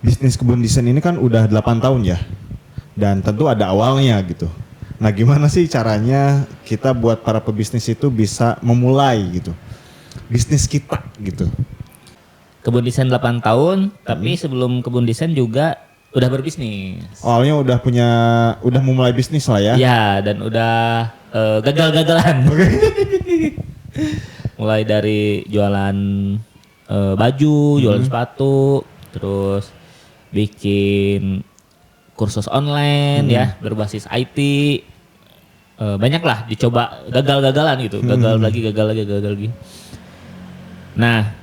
bisnis kebun desain ini kan udah 8 tahun ya. Dan tentu ada awalnya gitu. Nah, gimana sih caranya kita buat para pebisnis itu bisa memulai gitu bisnis kita gitu. Kebun desain 8 tahun, tapi sebelum kebun desain juga udah berbisnis. Awalnya udah memulai bisnis lah ya. Ya, dan udah gagal-gagalan. Mulai dari jualan baju, jualan sepatu, terus bikin kursus online ya berbasis IT. Banyak lah dicoba gagal-gagalan gitu, gagal lagi. Nah,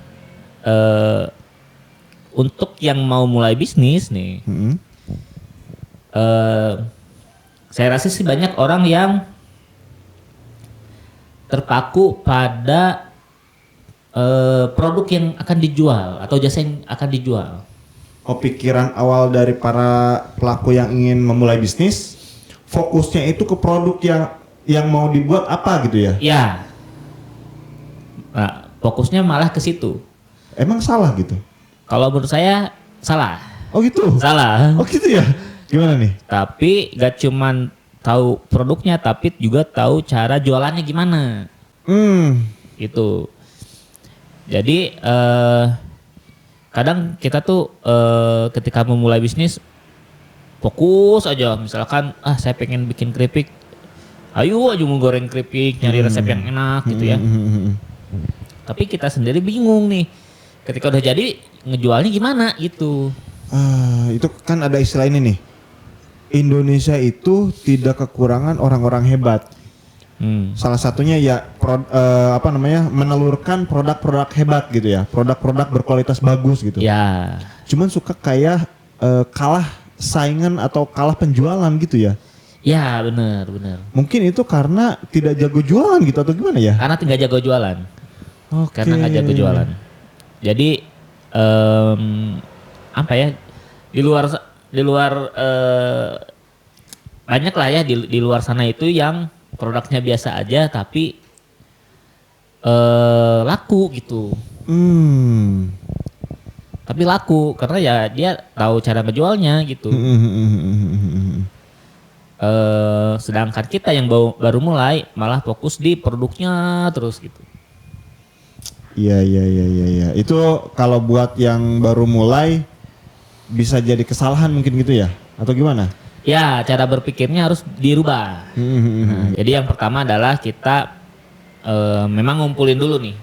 untuk yang mau mulai bisnis nih, saya rasa sih banyak orang yang terpaku pada produk yang akan dijual atau jasa yang akan dijual. Oh, pikiran awal dari para pelaku yang ingin memulai bisnis, fokusnya itu ke produk yang mau dibuat apa gitu ya? Ya, nah, fokusnya malah ke situ. Emang salah gitu? Kalau menurut saya salah. Oh gitu? Salah. Oh gitu ya? Gimana nih? Tapi gak cuman tahu produknya, tapi juga tahu cara jualannya gimana. Itu. Jadi kadang kita tuh ketika memulai bisnis fokus aja, misalkan saya pengen bikin keripik, ayo aja mau goreng keripik, nyari resep yang enak gitu ya. Tapi kita sendiri bingung nih, ketika udah jadi ngejualnya gimana gitu. Itu kan ada istilah ini nih, Indonesia itu tidak kekurangan orang-orang hebat. Salah satunya ya menelurkan produk-produk hebat gitu ya, produk-produk berkualitas bagus gitu. Ya. Cuman suka kayak kalah saingan atau kalah penjualan gitu ya. Ya benar. Mungkin itu karena tidak jago jualan gitu atau gimana ya? Karena tidak jago jualan. Oke. Karena nggak jago jualan. Jadi apa ya, di luar banyak lah ya di luar sana itu yang produknya biasa aja tapi laku gitu. Tapi laku karena ya dia tahu cara ngejualnya gitu. Sedangkan kita yang baru mulai malah fokus di produknya terus gitu. Iya. Itu kalau buat yang baru mulai bisa jadi kesalahan mungkin gitu ya? Atau gimana? Ya, cara berpikirnya harus dirubah. Nah, jadi yang pertama adalah kita memang ngumpulin dulu nih.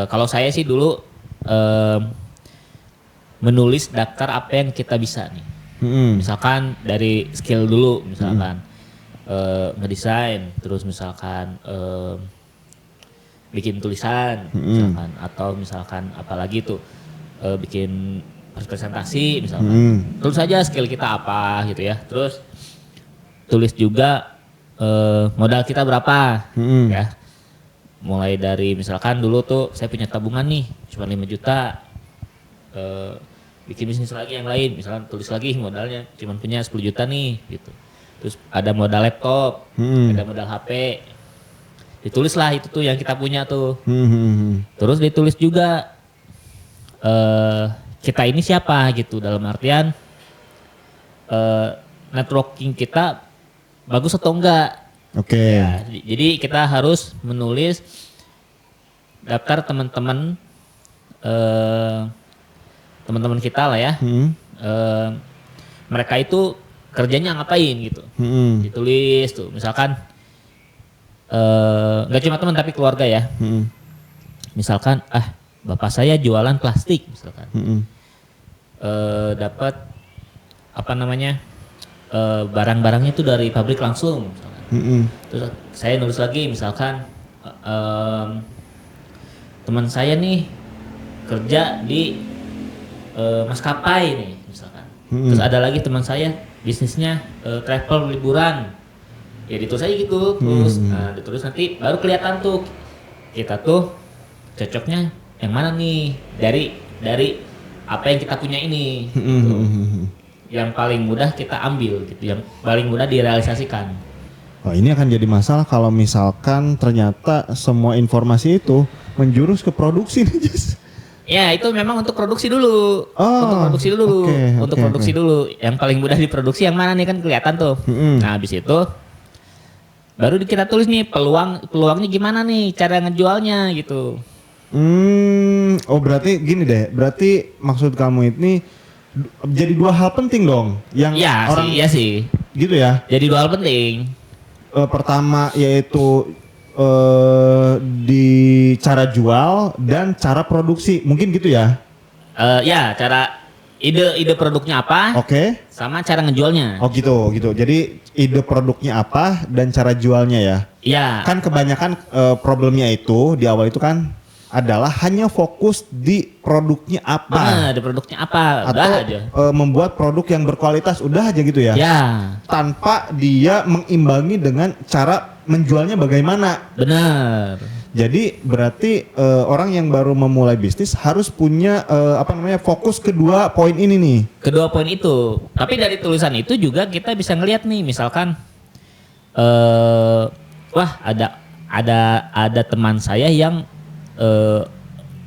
Kalau saya sih dulu menulis daftar apa yang kita bisa nih. Misalkan dari skill dulu, misalkan ngedesain, terus misalkan bikin tulisan, misalkan, atau misalkan apalagi tuh bikin presentasi misalkan. Tulis aja skill kita apa gitu ya. Terus tulis juga modal kita berapa ya. Mulai dari misalkan dulu tuh saya punya tabungan nih cuma 5 juta. Bikin bisnis lagi yang lain, misalkan tulis lagi modalnya cuma punya 10 juta nih gitu. Terus ada modal laptop, ada modal HP. Ditulislah itu tuh yang kita punya tuh. Terus ditulis juga kita ini siapa gitu, dalam artian networking kita bagus atau enggak. Oke. Ya, jadi kita harus menulis daftar teman-teman kita lah ya. Mereka itu kerjanya ngapain gitu. Ditulis tuh misalkan nggak cuma teman tapi keluarga ya. Misalkan bapak saya jualan plastik misalkan. Dapat apa namanya barang-barangnya itu dari pabrik langsung misalkan. Terus saya nulis lagi misalkan teman saya nih kerja di maskapai nih misalkan. Terus ada lagi teman saya bisnisnya travel liburan. Ya ditulis aja gitu terus. Nah ditulis nanti baru kelihatan tuh kita tuh cocoknya yang mana nih dari apa yang kita punya ini gitu. Yang paling mudah kita ambil gitu, yang paling mudah direalisasikan. Oh, ini akan jadi masalah kalau misalkan ternyata semua informasi itu menjurus ke produksi nih, Jess. Ya itu memang untuk produksi dulu. Oh, Untuk produksi dulu. oke, Untuk oke, produksi dulu. Yang paling mudah diproduksi yang mana nih kan kelihatan tuh. Mm-mm. Nah habis itu baru kita tulis nih peluangnya gimana nih cara ngejualnya gitu. Oh berarti gini deh, berarti maksud kamu ini jadi dua hal penting dong, yang Iya orang sih, iya sih. gitu ya. Jadi dua hal penting. Pertama yaitu di cara jual dan cara produksi, mungkin gitu ya. Ya cara ide produknya apa, Oke. sama cara ngejualnya. Oh gitu, gitu. Jadi ide produknya apa dan cara jualnya ya. Iya. Kan kebanyakan problemnya itu di awal itu kan adalah hanya fokus di produknya apa. Bener, di produknya apa, Atau udah aja. membuat produk yang berkualitas, udah aja gitu ya. Ya, Tanpa dia mengimbangi dengan cara menjualnya bagaimana. bener. Jadi berarti orang yang baru memulai bisnis harus punya fokus kedua poin ini nih. Kedua poin itu. Tapi dari tulisan itu juga kita bisa ngelihat nih, misalkan, wah ada teman saya yang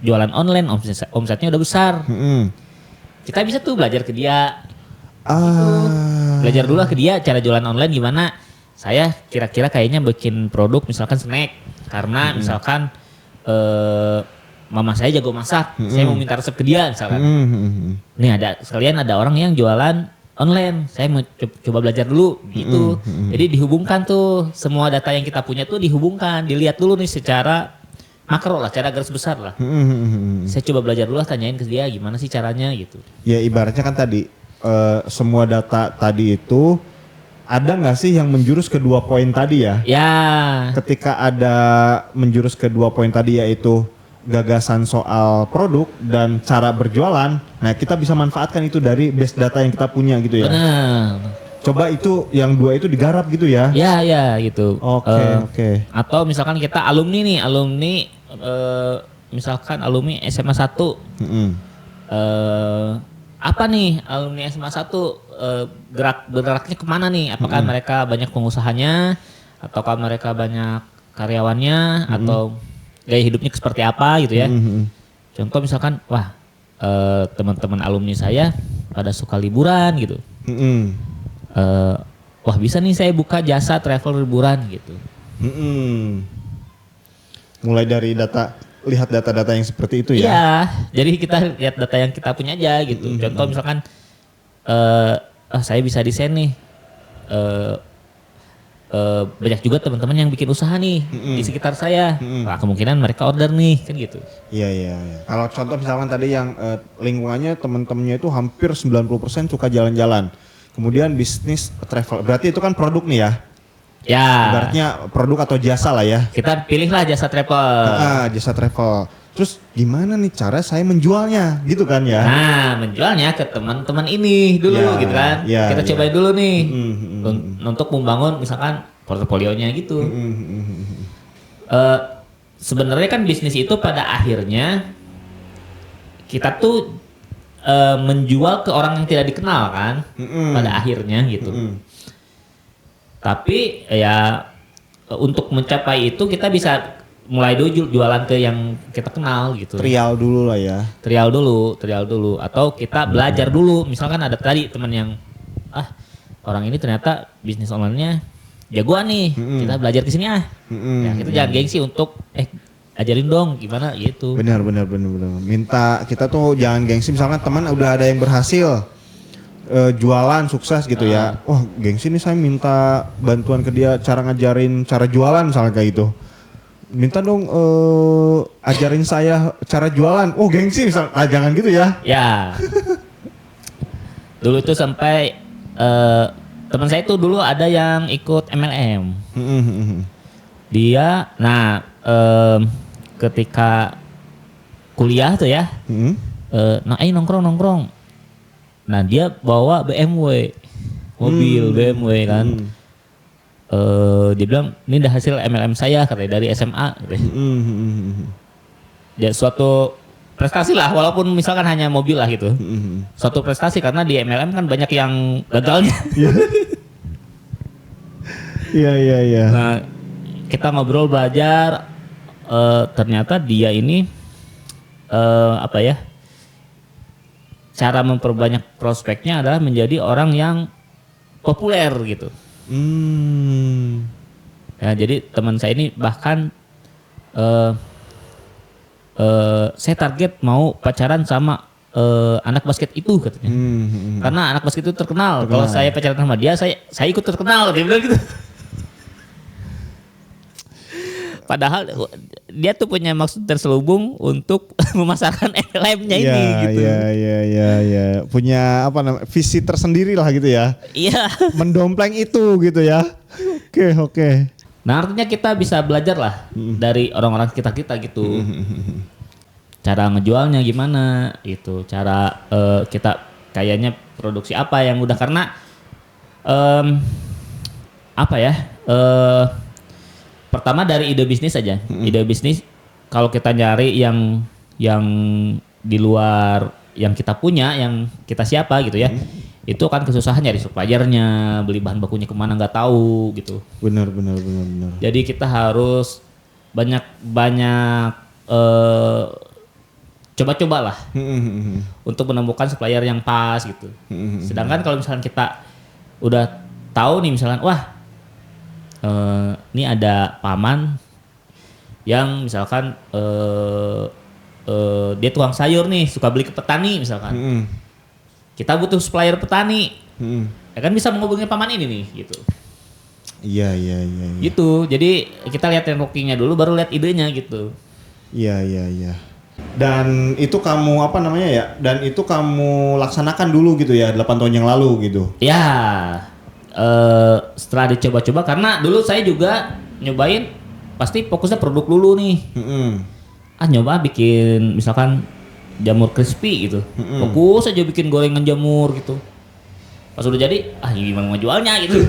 jualan online, omsetnya udah besar. Kita bisa tuh belajar ke dia. Belajar dulu lah ke dia cara jualan online gimana. Saya kira-kira kayaknya bikin produk misalkan snack karena misalkan mama saya jago masak, saya mau minta resep ke dia misalkan. Nih ada orang yang jualan online, saya mau coba belajar dulu gitu. Jadi dihubungkan tuh semua data yang kita punya tuh dihubungkan, dilihat dulu nih secara makro lah, cara garis besar lah. Saya coba belajar dulu lah, tanyain ke dia gimana sih caranya gitu. Ya ibaratnya kan tadi semua data tadi itu ada nggak sih yang menjurus ke dua poin tadi ya? Ya. Ketika ada menjurus ke dua poin tadi yaitu gagasan soal produk dan cara berjualan, nah kita bisa manfaatkan itu dari base data yang kita punya gitu ya. Benar. Coba itu yang dua itu digarap gitu ya. Ya gitu. Oke. Atau misalkan kita alumni misalkan alumni SMA 1. Apa nih alumni SMA 1 bergeraknya kemana nih? Apakah mereka banyak pengusahanya, ataukah mereka banyak karyawannya, atau gaya hidupnya seperti apa gitu ya? Contoh misalkan, wah teman-teman alumni saya pada suka liburan gitu. Wah bisa nih saya buka jasa travel liburan gitu. Mulai dari lihat data-data yang seperti itu ya. Iya, jadi kita lihat data yang kita punya aja gitu. Contoh misalkan, saya bisa desain nih. Banyak juga teman-teman yang bikin usaha nih di sekitar saya. Nah, kemungkinan mereka order nih kan gitu. Iya. Kalau contoh misalkan tadi yang lingkungannya teman-temannya itu hampir 90% suka jalan-jalan. Kemudian bisnis travel. Berarti itu kan produk nih ya. Ya. Ibaratnya produk atau jasa lah ya. Kita pilihlah jasa travel. Jasa travel. Terus gimana nih cara saya menjualnya gitu kan ya? Nah, menjualnya ke teman-teman ini dulu Ya, gitu kan. ya, Kita ya. cobain dulu nih untuk membangun misalkan portofolionya gitu. Sebenarnya kan bisnis itu pada akhirnya kita tuh menjual ke orang yang tidak dikenal kan, pada akhirnya gitu. Tapi ya untuk mencapai itu kita bisa mulai dulu jualan ke yang kita kenal gitu. Trial dulu lah ya. Trial dulu atau kita belajar dulu. Misalkan ada tadi teman yang orang ini ternyata bisnis online-nya jagoan nih. Kita belajar ke sini Ya, kita jangan gengsi untuk ajarin dong gimana gitu. Benar. Minta kita tuh jangan gengsi misalkan teman udah ada yang berhasil jualan sukses gitu ya. Wah, gengsi nih saya minta bantuan ke dia cara ngajarin cara jualan misalnya kayak gitu. Minta dong ajarin saya cara jualan. Oh, gengsi misal. Jangan gitu ya. Ya. Dulu itu sampai teman saya itu dulu ada yang ikut MLM. Dia ketika kuliah tuh ya. Nongkrong. Nah dia bawa BMW, mobil BMW kan. Dia bilang ini udah hasil MLM saya katanya dari SMA. Ya suatu prestasi lah walaupun misalkan hanya mobil lah gitu. Suatu prestasi karena di MLM kan banyak yang gagalnya. Iya. Nah kita ngobrol belajar, ternyata dia ini apa ya? Cara memperbanyak prospeknya adalah menjadi orang yang populer gitu. Ya, jadi teman saya ini bahkan saya target mau pacaran sama anak basket itu katanya. Karena anak basket itu terkenal. Kalau saya pacaran sama dia, saya ikut terkenal. Dia bilang gitu. Padahal dia tuh punya maksud terselubung untuk memasarkan MLM-nya ini gitu. Iya. Punya apa namanya visi tersendiri lah gitu ya. Iya. Mendompleng itu gitu ya. Oke. Nah artinya kita bisa belajar lah dari orang-orang kita gitu. Cara ngejualnya gimana gitu. Cara kita kayaknya produksi apa yang udah karena apa ya. Pertama dari ide bisnis aja. Ide bisnis kalau kita nyari yang di luar yang kita punya, yang kita siapa gitu ya. Itu kan kesusahan nyari suppliernya, beli bahan bakunya kemana nggak tahu gitu. Benar. Jadi kita harus banyak coba-coba lah untuk menemukan supplier yang pas gitu. Sedangkan kalau misalkan kita udah tahu nih misalkan wah ini ada paman yang misalkan dia tukang sayur nih, suka beli ke petani misalkan. Kita butuh supplier petani. Ya kan bisa menghubungi paman ini nih gitu. Iya. Gitu. Jadi kita lihat networkingnya dulu baru lihat idenya gitu. Iya. Dan itu kamu apa namanya ya? Dan itu kamu laksanakan dulu gitu ya 8 tahun yang lalu gitu. Ya. Setelah dicoba-coba karena dulu saya juga nyobain pasti fokusnya produk dulu nih. Nyoba bikin misalkan jamur crispy gitu. Fokus aja bikin gorengan jamur gitu. Pas udah jadi, gimana mau jualnya gitu.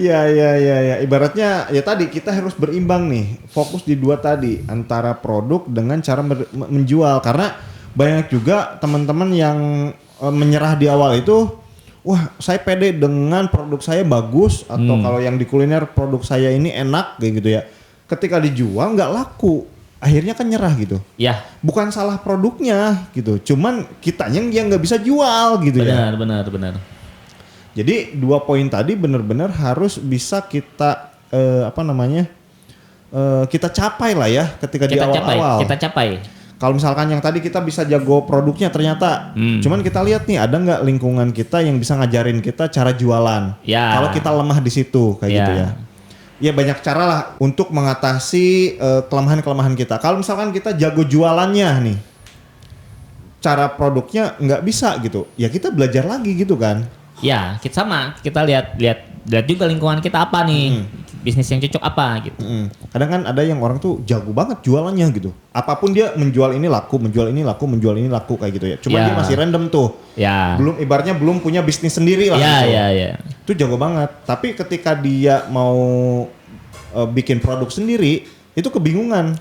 Iya. Ibaratnya ya tadi kita harus berimbang nih. Fokus di dua tadi antara produk dengan cara menjual karena banyak juga teman-teman yang menyerah di awal itu, wah saya pede dengan produk saya bagus atau kalau yang di kuliner produk saya ini enak kayak gitu ya. Ketika dijual nggak laku, akhirnya kan nyerah gitu. Ya. Bukan salah produknya gitu, cuman kitanya yang nggak bisa jual gitu ya. Benar. Jadi 2 poin tadi benar-benar harus bisa kita kita capai lah ya ketika di awal-awal. Kita capai. Kalau misalkan yang tadi kita bisa jago produknya ternyata, cuman kita lihat nih ada nggak lingkungan kita yang bisa ngajarin kita cara jualan. Ya. Kalau kita lemah di situ kayak gitu ya. Ya banyak cara lah untuk mengatasi kelemahan-kelemahan kita. Kalau misalkan kita jago jualannya nih, cara produknya nggak bisa gitu, ya kita belajar lagi gitu kan. Ya, kita lihat juga lingkungan kita apa nih, bisnis yang cocok apa gitu. Kadang kan ada yang orang tuh jago banget jualannya gitu. Apapun dia menjual ini laku kayak gitu ya. Cuma dia masih random tuh. Ya. Ibaratnya belum punya bisnis sendiri lah. Ya. Itu jago banget. Tapi ketika dia mau bikin produk sendiri, itu kebingungan.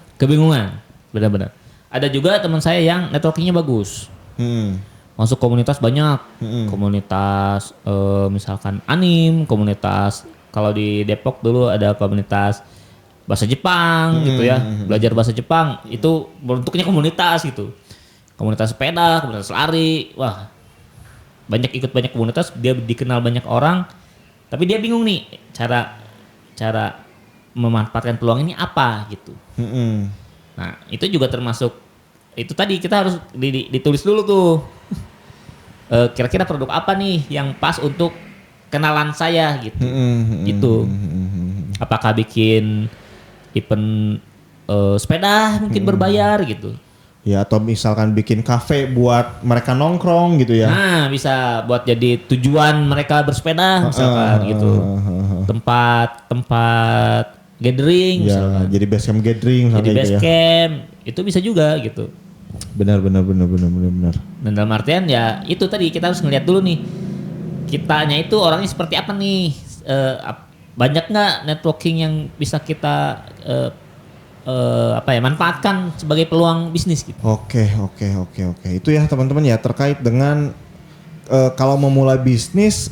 Benar-benar. Ada juga teman saya yang networkingnya bagus. Masuk komunitas banyak, komunitas misalkan anim, komunitas kalau di Depok dulu ada komunitas bahasa Jepang gitu ya, belajar bahasa Jepang itu bentuknya komunitas gitu, komunitas sepeda, komunitas lari, wah ikut banyak komunitas, dia dikenal banyak orang, tapi dia bingung nih cara memanfaatkan peluang ini apa gitu. Nah itu juga termasuk itu tadi kita harus ditulis dulu tuh. Kira-kira produk apa nih yang pas untuk kenalan saya gitu. Gitu. Apakah bikin event sepeda mungkin berbayar gitu. Ya atau misalkan bikin kafe buat mereka nongkrong gitu ya. Nah bisa buat jadi tujuan mereka bersepeda misalkan gitu. Tempat gathering ya, misalkan. Jadi base camp gathering. Jadi base camp itu bisa juga gitu. Benar. Dan dalam artian ya itu tadi kita harus ngeliat dulu nih kitanya itu orangnya seperti apa nih, banyak nggak networking yang bisa kita manfaatkan sebagai peluang bisnis gitu. Oke. Itu ya teman-teman ya terkait dengan kalau memulai bisnis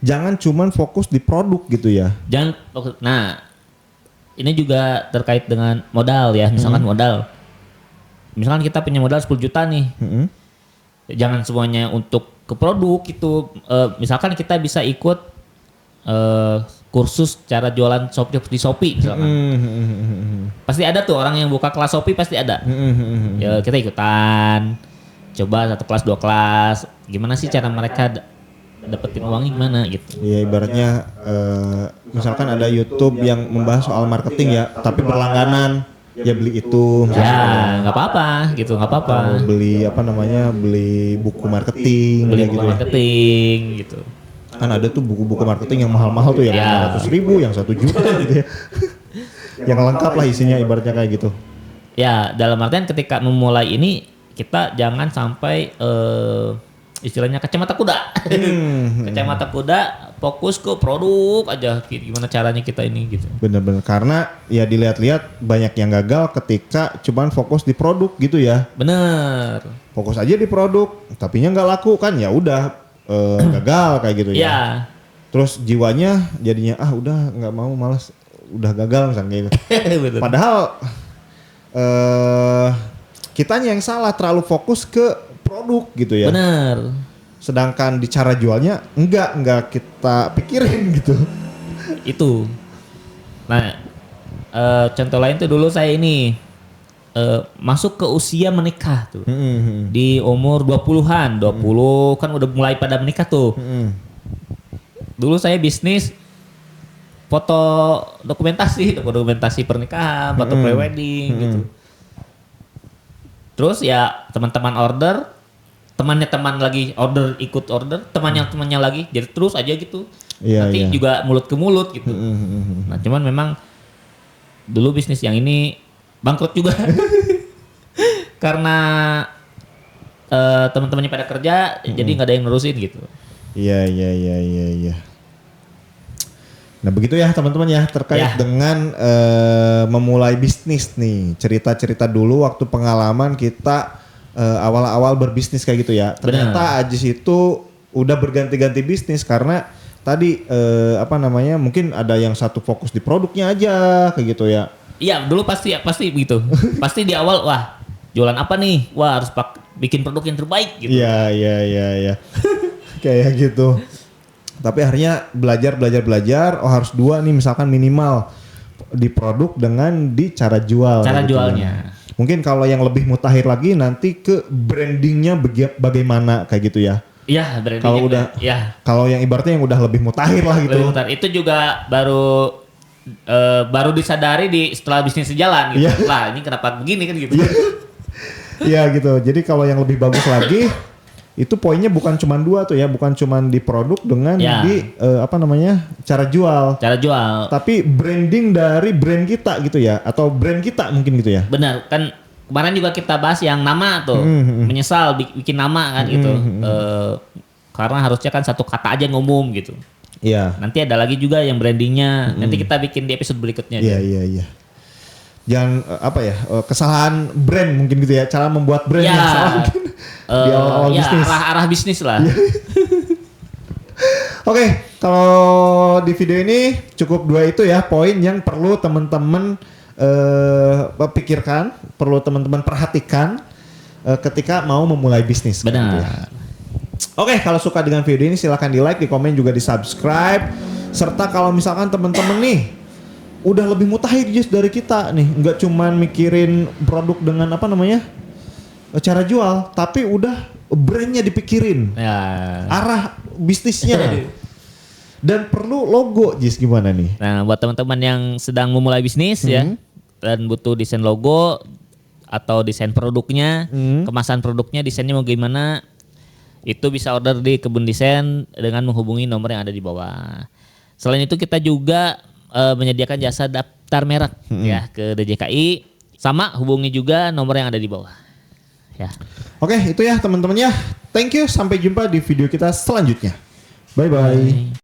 jangan cuman fokus di produk gitu ya. ini juga terkait dengan modal ya, misalkan modal. Misalkan kita punya modal 10 juta nih. Jangan semuanya untuk ke produk itu. Misalkan kita bisa ikut kursus cara jualan Shopee di Shopee misalkan. Pasti ada tuh orang yang buka kelas Shopee pasti ada. Ya kita ikutan. Coba 1 kelas 2 kelas. Gimana sih cara mereka dapetin uangnya gimana gitu. Iya ibaratnya misalkan ada YouTube yang membahas soal marketing ya, tapi berlangganan ya beli itu. Ya nggak apa-apa gitu, nggak apa-apa. Beli beli buku marketing, Beli gitu buku ya. marketing gitu. Kan ada tuh buku-buku marketing yang mahal-mahal tuh yang Ya. 500.000, yang 1 juta gitu ya. Yang lengkap lah isinya ibaratnya kayak gitu. Ya dalam artian ketika memulai ini kita jangan sampai istilahnya kacamata kuda. Kacamata kuda fokus ke produk aja, gimana caranya kita ini gitu. Bener-bener karena ya dilihat-lihat banyak yang gagal ketika cuman fokus di produk gitu ya. Bener. Fokus aja di produk, tapinya nggak laku kan ya udah gagal kayak gitu ya. Ya. Terus jiwanya jadinya udah nggak mau, malas, udah gagal misalnya kayak gitu. Bener. Padahal kitanya yang salah, terlalu fokus ke produk gitu ya. Bener. Sedangkan di cara jualnya enggak kita pikirin gitu. Itu. Nah, contoh lain tuh dulu saya ini masuk ke usia menikah tuh. Di umur 20-an, 20 kan udah mulai pada menikah tuh. Dulu saya bisnis foto dokumentasi pernikahan, foto prewedding gitu. Terus ya teman-teman order, temannya teman lagi order, ikut order, temannya lagi, jadi terus aja gitu. Iya, Nanti iya. juga mulut ke mulut gitu. Nah cuman memang dulu bisnis yang ini bangkrut juga karena teman-temannya pada kerja, jadi nggak ada yang nerusin gitu. Iya. Nah begitu ya teman-teman ya terkait Ya. dengan memulai bisnis nih. Cerita-cerita dulu waktu pengalaman kita awal-awal berbisnis kayak gitu ya. Ternyata Ajis itu udah berganti-ganti bisnis karena tadi mungkin ada yang satu fokus di produknya aja kayak gitu ya. Iya dulu pasti begitu. Pasti di awal wah jualan apa nih? Wah harus bikin produk yang terbaik gitu. Iya. Kayak gitu. Tapi akhirnya belajar, harus 2 nih misalkan minimal di produk dengan di cara jual. Cara gitu jualnya. kan. Mungkin kalau yang lebih mutakhir lagi nanti ke brandingnya bagaimana kayak gitu ya. Iya branding. Kalau udah, kalau yang ibaratnya yang udah lebih mutakhir lah gitu. Lebih mutar. Itu juga baru disadari setelah bisnis sejalan gitu. Iya. Lah ini kenapa begini kan gitu. Iya gitu. Jadi kalau yang lebih bagus lagi itu poinnya bukan cuma 2 tuh ya, bukan cuma di produk dengan di cara jual. Cara jual. Tapi branding dari brand kita gitu ya, atau brand kita mungkin gitu ya. Benar kan kemarin juga kita bahas yang nama tuh. Menyesal bikin nama kan gitu. Karena harusnya kan satu kata aja ngomong gitu. Iya. Nanti ada lagi juga yang brandingnya. Nanti kita bikin di episode berikutnya. Iya. Jangan kesalahan brand mungkin gitu ya, cara membuat brand Ya. yang salah mungkin di awal-awal bisnis. Arah bisnis lah. Oke, kalau di video ini cukup 2 itu ya poin yang perlu teman-teman pikirkan, perlu teman-teman perhatikan ketika mau memulai bisnis. Benar. Gitu ya. Oke, kalau suka dengan video ini silahkan di like, di komen juga di subscribe. Serta kalau misalkan teman-teman nih udah lebih mutakhir dari kita nih, nggak cuman mikirin produk dengan cara jual, tapi udah brandnya dipikirin, arah bisnisnya, dan perlu logo. Jis gimana nih? Nah buat teman-teman yang sedang memulai bisnis ya dan butuh desain logo atau desain produknya, kemasan produknya, desainnya mau gimana, itu bisa order di Kebun Desain dengan menghubungi nomor yang ada di bawah. Selain itu kita juga menyediakan jasa daftar merek ya ke DJKI, sama hubungi juga nomor yang ada di bawah. Ya. Oke, itu ya teman-teman ya. Thank you, sampai jumpa di video kita selanjutnya. Bye bye.